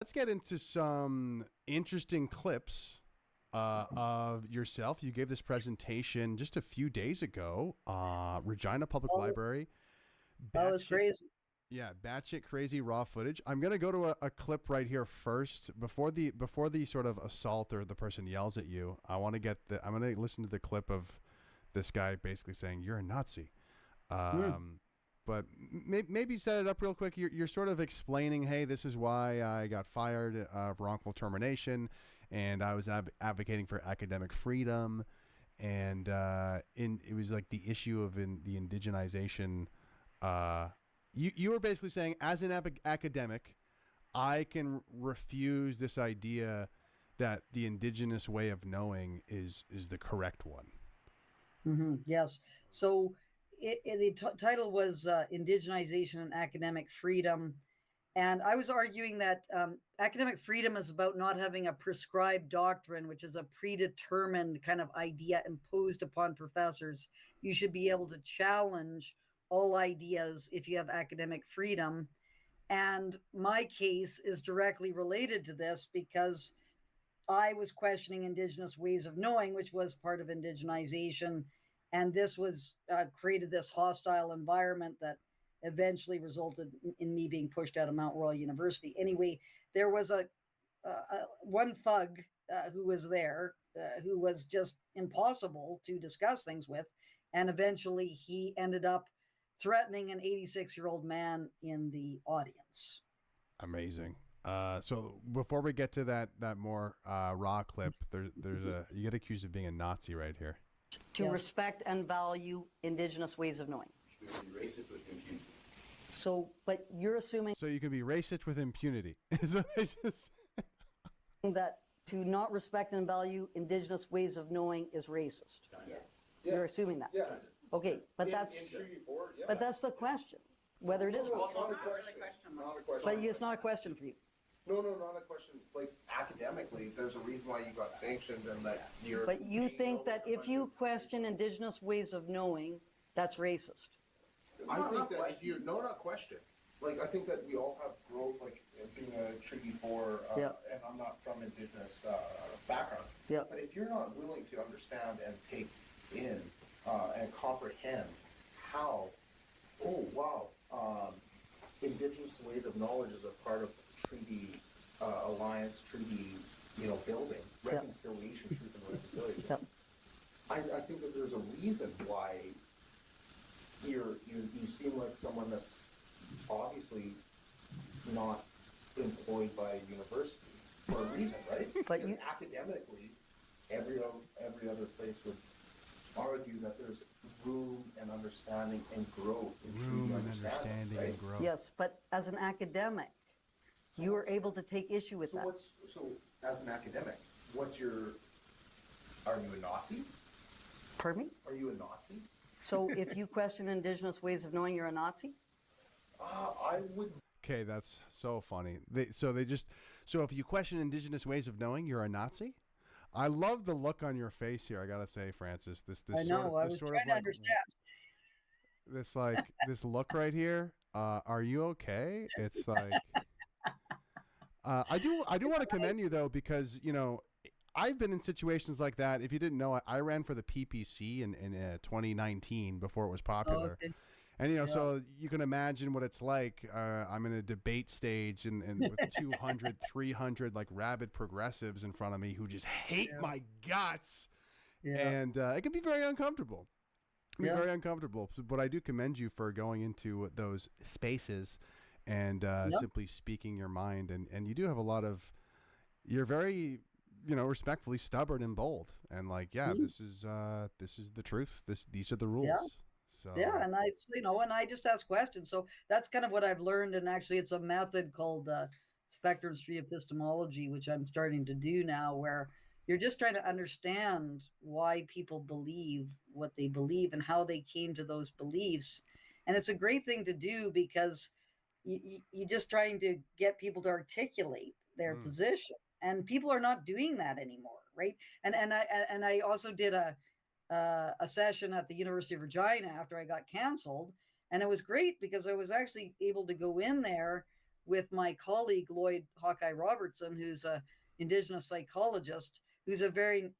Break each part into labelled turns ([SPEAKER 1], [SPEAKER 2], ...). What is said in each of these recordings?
[SPEAKER 1] let's get into some interesting clips of yourself. You gave this presentation just a few days ago, Regina Public Library.
[SPEAKER 2] That was crazy.
[SPEAKER 1] Yeah, batshit crazy raw footage. I'm gonna go to a clip right here first before the sort of assault or the person yells at you. I'm gonna listen to the clip of this guy basically saying you're a Nazi. But maybe set it up real quick. You're sort of explaining, hey, this is why I got fired of wrongful termination, and I was advocating for academic freedom, and it was like the issue of the indigenization. You were basically saying, as an academic, I can refuse this idea that the indigenous way of knowing is the correct one.
[SPEAKER 2] Mm-hmm. Yes. So the title was Indigenization and Academic Freedom. And I was arguing that academic freedom is about not having a prescribed doctrine, which is a predetermined kind of idea imposed upon professors. You should be able to challenge all ideas if you have academic freedom. And my case is directly related to this because I was questioning indigenous ways of knowing, which was part of indigenization. And this was created this hostile environment that eventually resulted in me being pushed out of Mount Royal University. Anyway, there was one thug who was there who was just impossible to discuss things with. And eventually he ended up threatening an 86-year-old man in the audience.
[SPEAKER 1] Amazing. So before we get to that more raw clip, you get accused of being a Nazi right here.
[SPEAKER 2] To respect and value indigenous ways of knowing.
[SPEAKER 3] You can be racist with impunity.
[SPEAKER 2] So, but you're assuming...
[SPEAKER 1] So you can be racist with impunity.
[SPEAKER 2] that to not respect and value indigenous ways of knowing is racist.
[SPEAKER 3] Yes.
[SPEAKER 2] You're assuming that?
[SPEAKER 3] Yes.
[SPEAKER 2] Okay, but that's the question, whether it is or
[SPEAKER 3] not. Not a question.
[SPEAKER 2] But it's not a question for you.
[SPEAKER 3] No, not a question. Like, academically, there's a reason why you got sanctioned and that you're...
[SPEAKER 2] But you think that if you question indigenous ways of knowing, that's racist?
[SPEAKER 3] I think that if you... No, not question. Like, I think that we all have growth, like, being a Treaty 4, and I'm not from indigenous background.
[SPEAKER 2] Yeah.
[SPEAKER 3] But if you're not willing to understand and take in and comprehend how, indigenous ways of knowledge is a part of treaty alliance, treaty, building, reconciliation, truth and reconciliation.
[SPEAKER 2] Yep.
[SPEAKER 3] I think that there's a reason why you seem like someone that's obviously not employed by a university for a reason, right?
[SPEAKER 2] But
[SPEAKER 3] because academically, every other place would argue that there's room and understanding and growth in
[SPEAKER 1] room and understanding
[SPEAKER 3] right?
[SPEAKER 1] and growth.
[SPEAKER 2] Yes, but as an academic, you are able to take issue with that.
[SPEAKER 3] So as an academic, are you a Nazi?
[SPEAKER 2] Pardon me?
[SPEAKER 3] Are you a Nazi?
[SPEAKER 2] So if you question indigenous ways of knowing, you're a Nazi?
[SPEAKER 3] I would.
[SPEAKER 1] Okay, that's so funny. So if you question indigenous ways of knowing, you're a Nazi? I love the look on your face here. I gotta say, Francis, I was trying to understand. This look right here. Are you okay? It's like, I do want to commend you though, because I've been in situations like that. If you didn't know, I ran for the PPC in 2019 before it was popular.
[SPEAKER 2] Oh, okay.
[SPEAKER 1] And, so you can imagine what it's like. I'm in a debate stage and with 200, 300 like rabid progressives in front of me who just hate my guts. Yeah. And it can be very uncomfortable. Very uncomfortable. But I do commend you for going into those spaces and simply speaking your mind. And you do have a lot of, you're very, respectfully stubborn and bold. And this is the truth. These are the rules.
[SPEAKER 2] Yeah.
[SPEAKER 1] So.
[SPEAKER 2] Yeah, and I just ask questions. So that's kind of what I've learned. And actually, it's a method called spectrum street epistemology, which I'm starting to do now, where you're just trying to understand why people believe what they believe and how they came to those beliefs. And it's a great thing to do because you're just trying to get people to articulate their position. And people are not doing that anymore, right? And I also did a session at the University of Regina after I got canceled. And it was great because I was actually able to go in there with my colleague Lloyd Hawkeye Robertson, who's a Indigenous psychologist, who's a very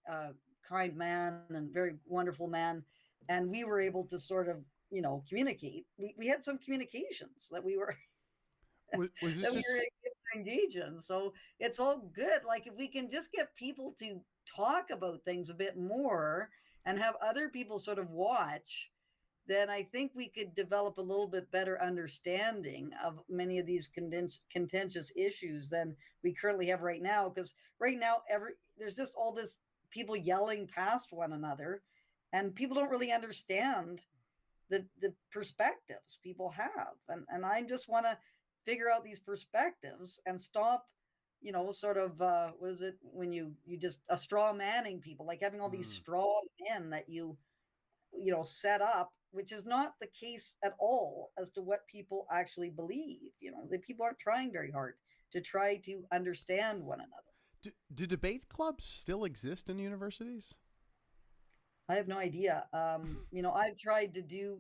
[SPEAKER 2] kind man and very wonderful man, and we were able to sort of communicate. We had some communications that we were
[SPEAKER 1] Was this
[SPEAKER 2] that we
[SPEAKER 1] just
[SPEAKER 2] were able to engage in. So it's all good. Like if we can just get people to talk about things a bit more and have other people sort of watch, then I think we could develop a little bit better understanding of many of these contentious issues than we currently have right now. Because right now, there's just all this people yelling past one another, and people don't really understand the perspectives people have. And I just want to figure out these perspectives and stop, sort of, what is it when you just a straw manning people, like having all these straw men that you set up, which is not the case at all as to what people actually believe. The people aren't trying very hard to try to understand one another.
[SPEAKER 1] do debate clubs still exist in universities?
[SPEAKER 2] I have no idea. I've tried to do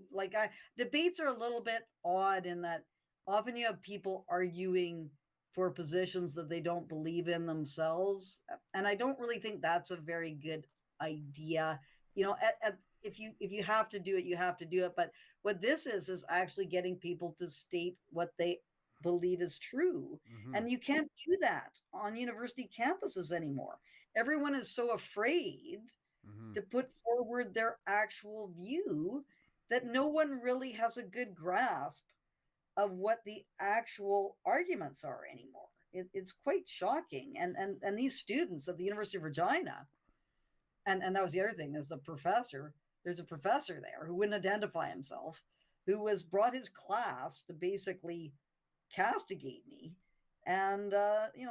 [SPEAKER 2] debates are a little bit odd in that often you have people arguing for positions that they don't believe in themselves, and I don't really think that's a very good idea. If you have to do it, you have to do it. But what this is actually getting people to state what they believe is true.
[SPEAKER 1] Mm-hmm.
[SPEAKER 2] And you can't do that on university campuses anymore. Everyone is so afraid to put forward their actual view that no one really has a good grasp of what the actual arguments are anymore. It's quite shocking. And these students at the University of Regina, and that was the other thing, is there's a professor there who wouldn't identify himself, who was brought his class to basically castigate me. And,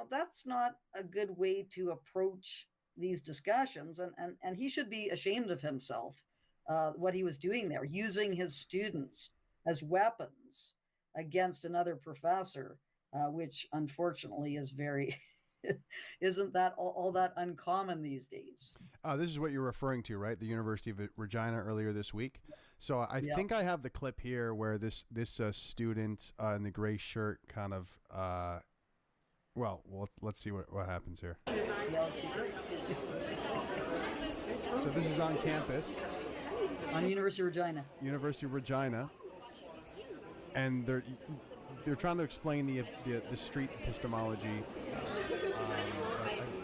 [SPEAKER 2] that's not a good way to approach these discussions. And he should be ashamed of himself, what he was doing there, using his students as weapons against another professor, which unfortunately is isn't that all that uncommon these days.
[SPEAKER 1] This is what you're referring to, right? The University of Regina earlier this week. So I think I have the clip here where this student in the gray shirt kind of, well, let's see what happens here. So this is on campus.
[SPEAKER 2] On University of Regina.
[SPEAKER 1] University of Regina. And they're trying to explain the street epistemology.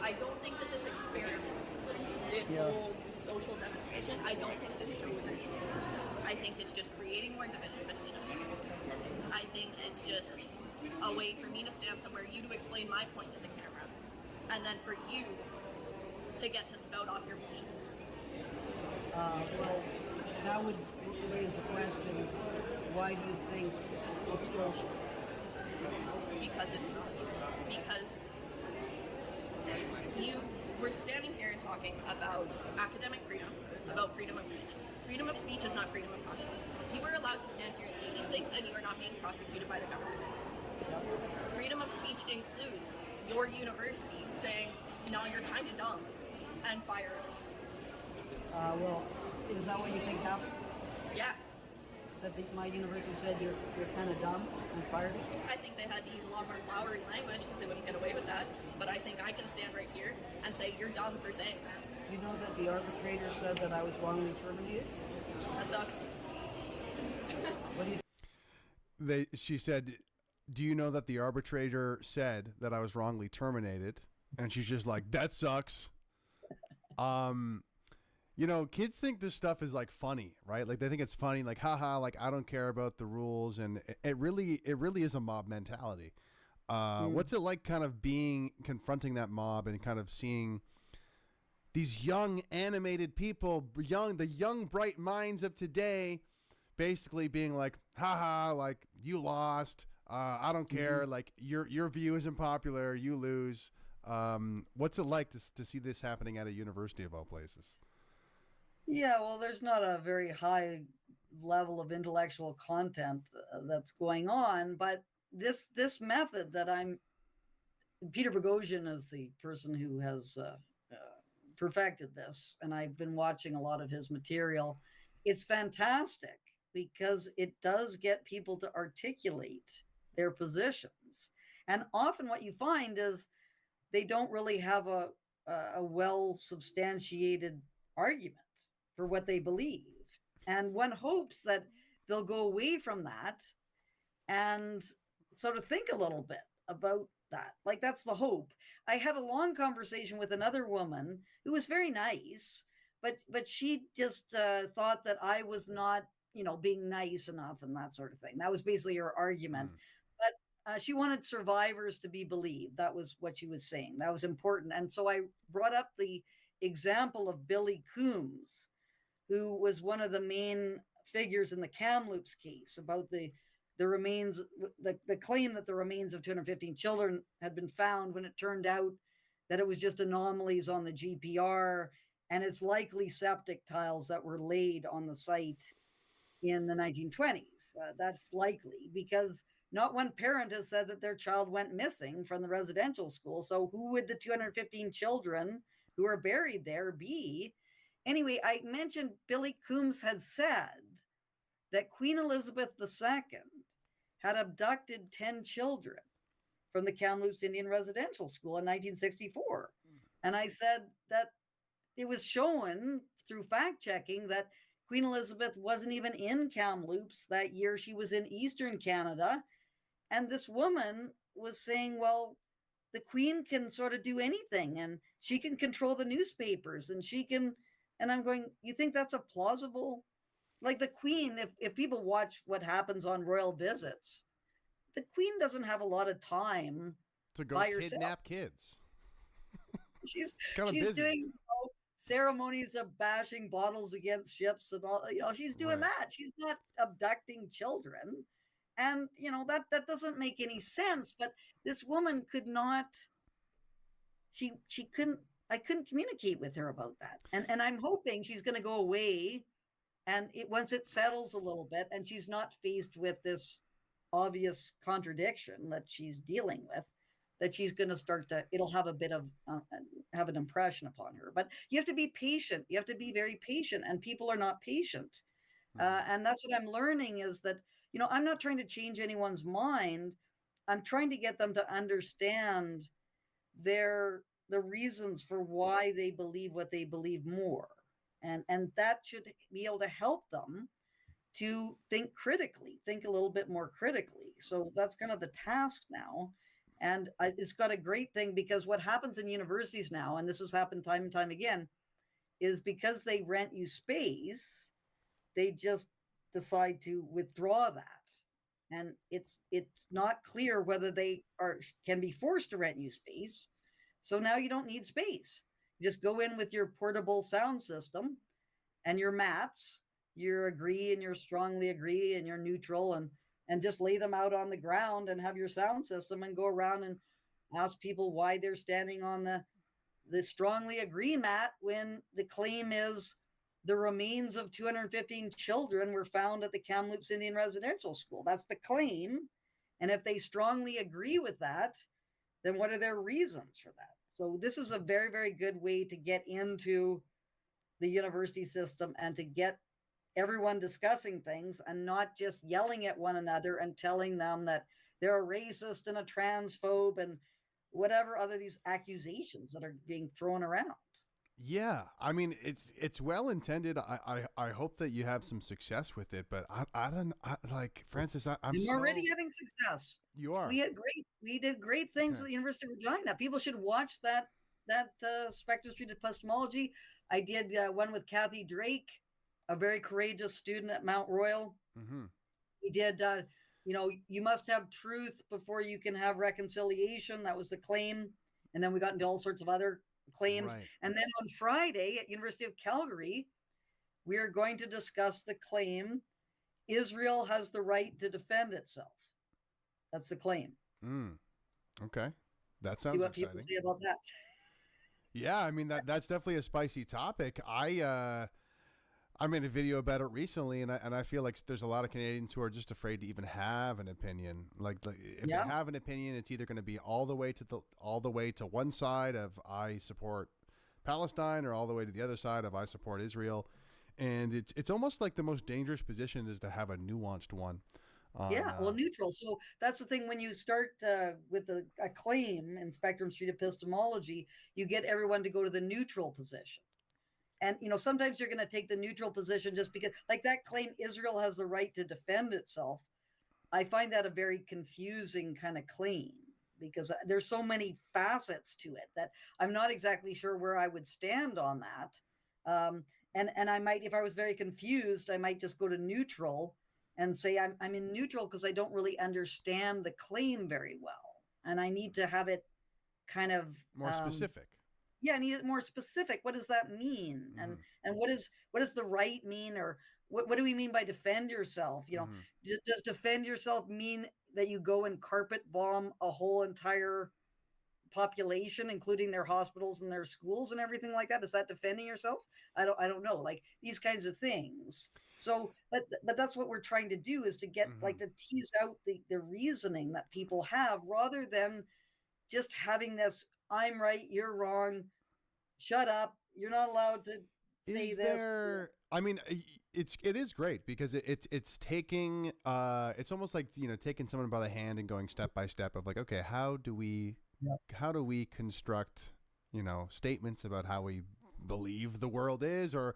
[SPEAKER 4] I don't think that this experiment, this whole social demonstration, I don't think this shows anything. I think it's just creating more division between us. I think it's just a way for me to stand somewhere, you to explain my point to the camera, and then for you to get to spout off your bullshit.
[SPEAKER 2] Well, that would raise the question, why do you think it's bullshit?
[SPEAKER 4] Because it's not. Because we're standing here and talking about academic freedom, about freedom of speech. Freedom of speech is not freedom of consequence. You are allowed to stand here and say these things, and you are not being prosecuted by the government. Freedom of speech includes your university saying, no, you're kind of dumb, and fire it.
[SPEAKER 2] Well, is that what you think happened?
[SPEAKER 4] Yeah.
[SPEAKER 2] That my university said you're kind of dumb and fired it?
[SPEAKER 4] I think they had to use a lot more flowery language because they wouldn't get away with that. But I think I can stand right here and say you're dumb for saying that.
[SPEAKER 2] You know that the arbitrator said that I was wrongly terminated?
[SPEAKER 4] That sucks.
[SPEAKER 2] What do you...
[SPEAKER 1] She said, do you know that the arbitrator said that I was wrongly terminated? And she's just like, that sucks. Kids think this stuff is like funny, right? Like they think it's funny, like, haha, like I don't care about the rules. And it really is a mob mentality. What's it like kind of confronting that mob and kind of seeing these young animated people, the young bright minds of today, basically being like, haha, like you lost. I don't care. Like your view isn't popular. You lose. What's it like to see this happening at a university of all places?
[SPEAKER 2] Yeah, well, there's not a very high level of intellectual content that's going on, but this method that Peter Boghossian is the person who has perfected this, and I've been watching a lot of his material. It's fantastic because it does get people to articulate their positions. And often what you find is they don't really have a well substantiated argument for what they believe. And one hopes that they'll go away from that and sort of think a little bit about that. Like, that's the hope. I had a long conversation with another woman who was very nice, but she just thought that I was not, being nice enough and that sort of thing. That was basically her argument. But she wanted survivors to be believed. That was what she was saying. That was important. And so I brought up the example of Billy Coombs, who was one of the main figures in the Kamloops case about the remains, the claim that the remains of 215 children had been found, when it turned out that it was just anomalies on the GPR, and it's likely septic tiles that were laid on the site in the 1920s. That's likely because not one parent has said that their child went missing from the residential school. So who would the 215 children who are buried there be? Anyway, I mentioned Billy Coombs had said that Queen Elizabeth II had abducted 10 children from the Kamloops Indian Residential School in 1964. And I said that it was shown through fact checking that Queen Elizabeth wasn't even in Kamloops that year. She was in Eastern Canada. And this woman was saying, well, the Queen can sort of do anything, and she can control the newspapers, and she can, and I'm going, you think that's a plausible? Like, the Queen, if people watch what happens on royal visits, the Queen doesn't have a lot of time
[SPEAKER 1] to go
[SPEAKER 2] by
[SPEAKER 1] kidnap
[SPEAKER 2] herself.
[SPEAKER 1] Kids.
[SPEAKER 2] She's
[SPEAKER 1] busy.
[SPEAKER 2] doing ceremonies of bashing bottles against ships and all. She's doing that. She's not abducting children, and that doesn't make any sense. But this woman could not. She couldn't. I couldn't communicate with her about that, and I'm hoping she's going to go away, and once it settles a little bit, and she's not faced with this obvious contradiction that she's dealing with, that she's going to start to, it'll have a bit of, have an impression upon her. But you have to be patient. You have to be very patient, and people are not patient. And that's what I'm learning is that, I'm not trying to change anyone's mind. I'm trying to get them to understand the reasons for why they believe what they believe more. And that should be able to help them to think critically, think a little bit more critically. So that's kind of the task now. And it's got a great thing, because what happens in universities now, and this has happened time and time again, is because they rent you space, they just decide to withdraw that. And it's not clear whether they can be forced to rent you space. So now you don't need space. You just go in with your portable sound system and your mats, your agree and your strongly agree and your neutral, and just lay them out on the ground and have your sound system and go around and ask people why they're standing on the strongly agree mat when the claim is the remains of 215 children were found at the Kamloops Indian Residential School. That's the claim. And if they strongly agree with that, then what are their reasons for that? So this is a very, very good way to get into the university system and to get everyone discussing things and not just yelling at one another and telling them that they're a racist and a transphobe and whatever other these accusations that are being thrown around.
[SPEAKER 1] Yeah, I mean, it's well intended. I hope that you have some success with it, but I don't like Francis. I'm
[SPEAKER 2] already having success.
[SPEAKER 1] You are.
[SPEAKER 2] We did great things at the University of Regina. People should watch that Spectre Street epistemology. I did one with Kathy Drake, a very courageous student at Mount Royal.
[SPEAKER 1] Mm-hmm.
[SPEAKER 2] We did, you must have truth before you can have reconciliation. That was the claim. And then we got into all sorts of other claims. Right. And then on Friday at University of Calgary, we are going to discuss the claim, Israel has the right to defend itself. That's the claim.
[SPEAKER 1] Okay. That sounds exciting. See what people say
[SPEAKER 2] about that.
[SPEAKER 1] Yeah, I mean, that's definitely a spicy topic. I made a video about it recently, and I feel like there's a lot of Canadians who are just afraid to even have an opinion. Like if they have an opinion, it's either going to be all the way to one side of I support Palestine, or all the way to the other side of I support Israel. And it's almost like the most dangerous position is to have a nuanced one.
[SPEAKER 2] Yeah, well, neutral. So that's the thing when you start with a claim in spectrum street epistemology, you get everyone to go to the neutral position. And, sometimes you're going to take the neutral position just because, like that claim, Israel has the right to defend itself. I find that a very confusing kind of claim because there's so many facets to it that I'm not exactly sure where I would stand on that. And I might, if I was very confused, I might just go to neutral and say I'm in neutral because I don't really understand the claim very well, and I need to have it kind of
[SPEAKER 1] more specific.
[SPEAKER 2] Yeah, I need it more specific. What does that mean?
[SPEAKER 1] Mm-hmm.
[SPEAKER 2] And what does the right mean, or what do we mean by defend yourself? Does defend yourself mean that you go and carpet bomb a whole entire population, including their hospitals and their schools and everything like that? Is that defending yourself? I don't know, like these kinds of things. So, but that's what we're trying to do, is to get like to tease out the reasoning that people have, rather than just having this I'm right, you're wrong, shut up, you're not allowed to say
[SPEAKER 1] Is
[SPEAKER 2] this.
[SPEAKER 1] there, I mean, it is great because it's taking it's almost like, taking someone by the hand and going step by step of like, okay, how do we construct, statements about how we believe the world is, or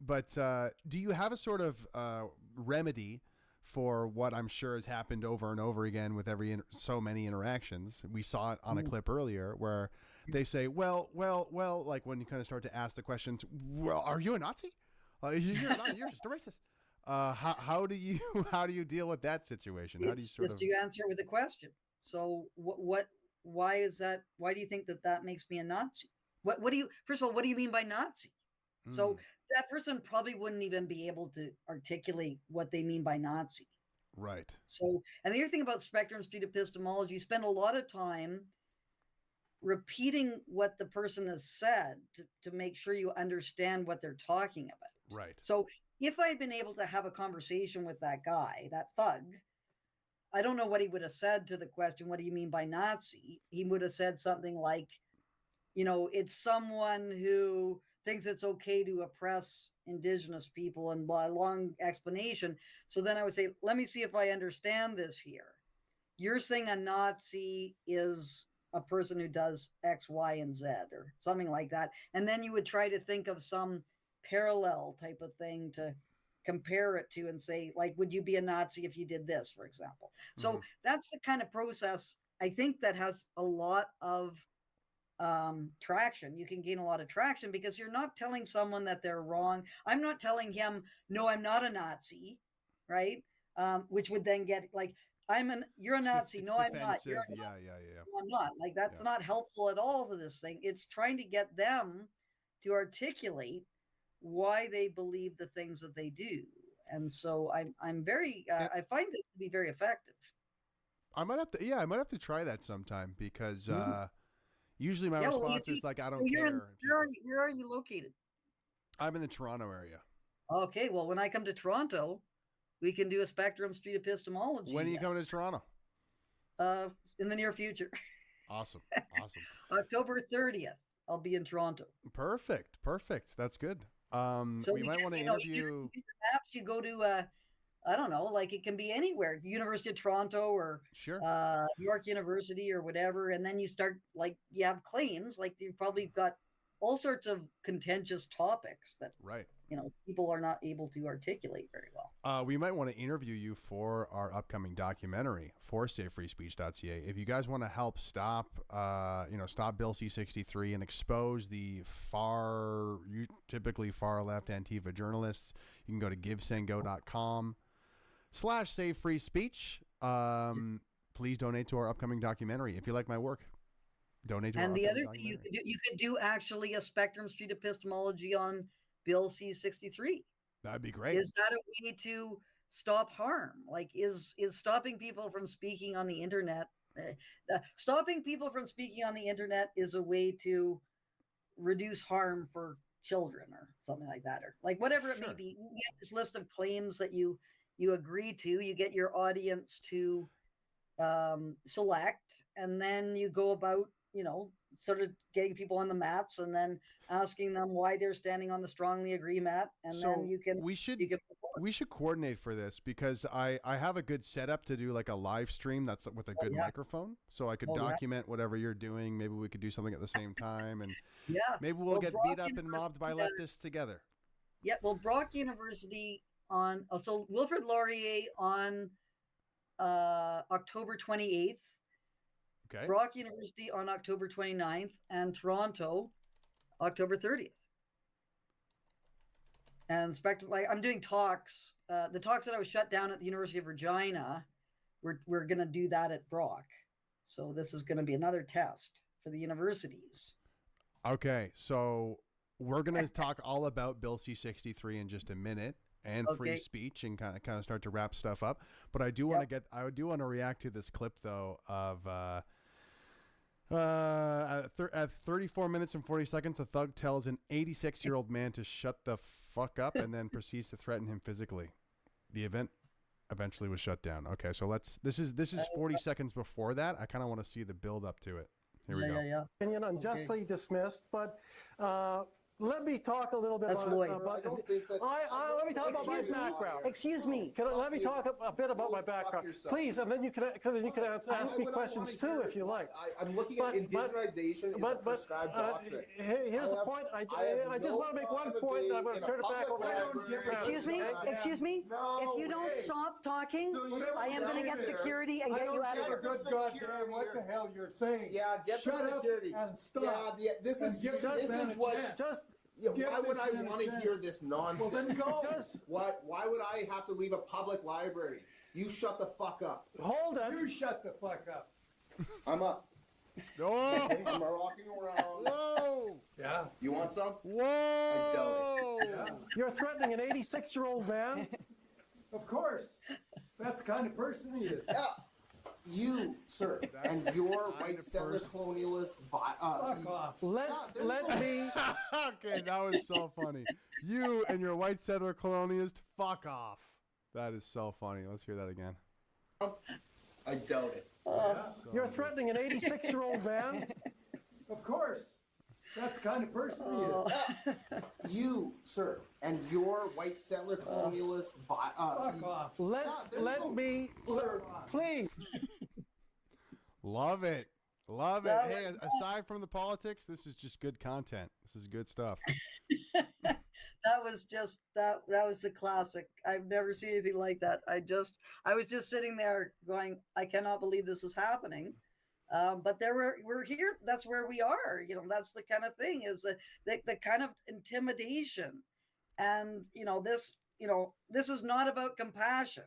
[SPEAKER 1] but do you have a sort of remedy for what I'm sure has happened over and over again with so many interactions? We saw it on a clip earlier where they say, well, like when you kind of start to ask the questions, well, are you a Nazi? You're not, you're just a racist. How do you deal with that situation? How do you sort of...
[SPEAKER 2] you answer it with a question? So why is that? Why do you think that makes me a Nazi? What do you, first of all, what do you mean by Nazi? So that person probably wouldn't even be able to articulate what they mean by Nazi.
[SPEAKER 1] Right.
[SPEAKER 2] So, and the other thing about spectrum street epistemology, you spend a lot of time repeating what the person has said to make sure you understand what they're talking about.
[SPEAKER 1] Right.
[SPEAKER 2] So if I had been able to have a conversation with that guy, that thug, I don't know what he would have said to the question, what do you mean by Nazi? He would have said something like, it's someone who thinks it's okay to oppress indigenous people, and by long explanation. So then I would say, let me see if I understand this here. You're saying a Nazi is a person who does X, Y, and Z, or something like that. And then you would try to think of some parallel type of thing to compare it to and say, like, would you be a Nazi if you did this, for example? So that's the kind of process, I think, that has a lot of traction. You can gain a lot of traction because you're not telling someone that they're wrong. I'm not telling him, no, I'm not a Nazi, right? Which would then get like, you're a Nazi. No, I'm not. You're a Nazi.
[SPEAKER 1] Yeah.
[SPEAKER 2] No, I'm not. Like, that's not helpful at all to this thing. It's trying to get them to articulate why they believe the things that they do. And so I'm very, I find this to be very effective.
[SPEAKER 1] I might have to try that sometime because, usually my response is like, I don't care.
[SPEAKER 2] Where are you located?
[SPEAKER 1] I'm in the Toronto area.
[SPEAKER 2] Okay, well, when I come to Toronto, we can do a spectrum street epistemology.
[SPEAKER 1] When are you coming to Toronto?
[SPEAKER 2] In the near future.
[SPEAKER 1] Awesome.
[SPEAKER 2] October 30th, I'll be in Toronto.
[SPEAKER 1] Perfect. That's good.
[SPEAKER 2] So
[SPEAKER 1] we might want to interview.
[SPEAKER 2] Perhaps you go to I don't know, like it can be anywhere, University of Toronto or
[SPEAKER 1] Sure.
[SPEAKER 2] York University or whatever. And then you start, like, you have claims, like you've probably got all sorts of contentious topics that,
[SPEAKER 1] right,
[SPEAKER 2] people are not able to articulate very well.
[SPEAKER 1] We might want to interview you for our upcoming documentary for SaveFreeSpeech.ca. If you guys want to help stop Bill C-63 and expose the typically far left Antifa journalists, you can go to givesengo.com/SaveFreeSpeech. Please donate to our upcoming documentary. If you like my work, donate to our upcoming documentary. And the other thing
[SPEAKER 2] you could do actually a spectrum street epistemology on Bill C-63.
[SPEAKER 1] That'd be great.
[SPEAKER 2] Is that a way to stop harm? Like, is stopping people from speaking on the internet? Stopping people from speaking on the internet is a way to reduce harm for children or something like that, or like whatever it may be. You get this list of claims that you agree to. You get your audience to select, and then you go about, sort of getting people on the mats, and then asking them why they're standing on the strongly agree mat, and
[SPEAKER 1] So
[SPEAKER 2] then you can
[SPEAKER 1] we should coordinate for this, because I have a good setup to do like a live stream that's with a good microphone, so I could document whatever you're doing. Maybe we could do something at the same time, and maybe we'll get beat up and mobbed by leftists together.
[SPEAKER 2] Yeah, well, Brock University on so Wilfrid Laurier on October 28th.
[SPEAKER 1] Okay.
[SPEAKER 2] Brock University on October 29th, and Toronto October 30th. And I'm doing talks. The talks that I was shut down at the University of Regina, we're going to do that at Brock. So this is going to be another test for the universities.
[SPEAKER 1] Okay, so we're going to talk all about Bill C-63 in just a minute, and free speech, and kind of start to wrap stuff up. But I do want to react to this clip though of at 34 minutes and 40 seconds, a thug tells an 86-year-old man to shut the fuck up, and then proceeds to threaten him physically. The event eventually was shut down. Okay, so this is 40 seconds before that. I kind of want to see the build up to it. Here we go.
[SPEAKER 2] Yeah.
[SPEAKER 5] Opinion unjustly dismissed, but let me talk a little bit about let me talk about my background.
[SPEAKER 2] Excuse me.
[SPEAKER 5] Let me talk a bit about my background, please, and then you can ask me questions too if you like.
[SPEAKER 3] I'm looking at indigenization is a prescribed doctrine.
[SPEAKER 5] Here's the point. I just want to make one point, and I'm going to turn it back over.
[SPEAKER 2] Excuse me.
[SPEAKER 3] No,
[SPEAKER 2] if you don't stop talking, I am going to get security and get you out of here.
[SPEAKER 6] Good goddamn what the hell you're saying.
[SPEAKER 3] Yeah, get the security.
[SPEAKER 6] And stop.
[SPEAKER 3] Yeah, this is what. Why would I want to hear this nonsense?
[SPEAKER 6] Well, then go.
[SPEAKER 3] Why would I have to leave a public library? You shut the fuck up.
[SPEAKER 5] Hold it.
[SPEAKER 6] You shut the fuck up.
[SPEAKER 3] I'm up.
[SPEAKER 1] Oh.
[SPEAKER 3] I'm rocking around.
[SPEAKER 1] Whoa.
[SPEAKER 6] Yeah.
[SPEAKER 3] You want some?
[SPEAKER 1] Whoa.
[SPEAKER 3] I doubt it.
[SPEAKER 6] Yeah.
[SPEAKER 5] You're threatening an 86-year-old man.
[SPEAKER 6] Of course. That's the kind of person he is.
[SPEAKER 3] Yeah. You, sir, and your white settler colonialist.
[SPEAKER 6] Fuck off.
[SPEAKER 5] Let me.
[SPEAKER 1] Okay, that was so funny. You and your white settler colonialist, fuck off. That is so funny. Let's hear that again.
[SPEAKER 3] I doubt it.
[SPEAKER 5] You're threatening an 86-year-old man.
[SPEAKER 6] Of course. That's the kind of person he is.
[SPEAKER 3] You, sir, and your white settler colonialist.
[SPEAKER 6] Fuck off.
[SPEAKER 5] Let me. Please.
[SPEAKER 1] Love it. Love it.
[SPEAKER 2] That
[SPEAKER 1] Hey,
[SPEAKER 2] was
[SPEAKER 1] aside from the politics, this is just good content. This is good stuff.
[SPEAKER 2] That was just that was the classic. I've never seen anything like that. I was just sitting there going, I cannot believe this is happening. But we're here. That's where we are. That's the kind of thing, is the kind of intimidation. And this is not about compassion.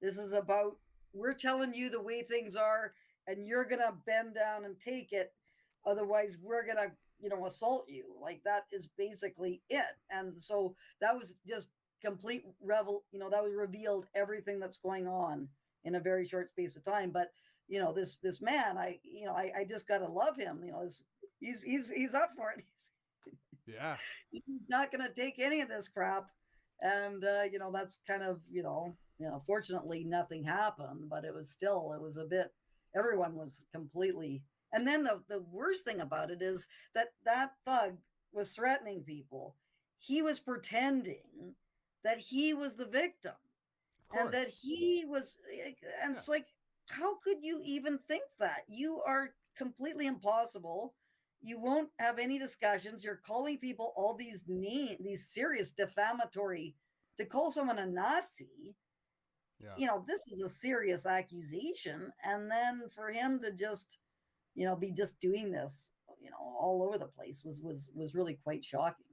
[SPEAKER 2] This is about, we're telling you the way things are, and you're gonna bend down and take it. Otherwise, we're gonna assault you. Like, that is basically it. And so that was just complete that was revealed everything that's going on in a very short space of time. But this man, I just gotta love him. He's up for it.
[SPEAKER 1] Yeah.
[SPEAKER 2] He's not gonna take any of this crap. And that's kind of fortunately nothing happened, but it was a bit. Everyone was completely. And then the worst thing about it is that thug was threatening people. He was pretending that he was the victim, and that he was. And it's like, how could you even think that? You are completely impossible. You won't have any discussions. You're calling people all these names, these serious defamatory. To call someone a Nazi, this is a serious accusation. And then for him to just, be just doing this, all over the place was really quite shocking.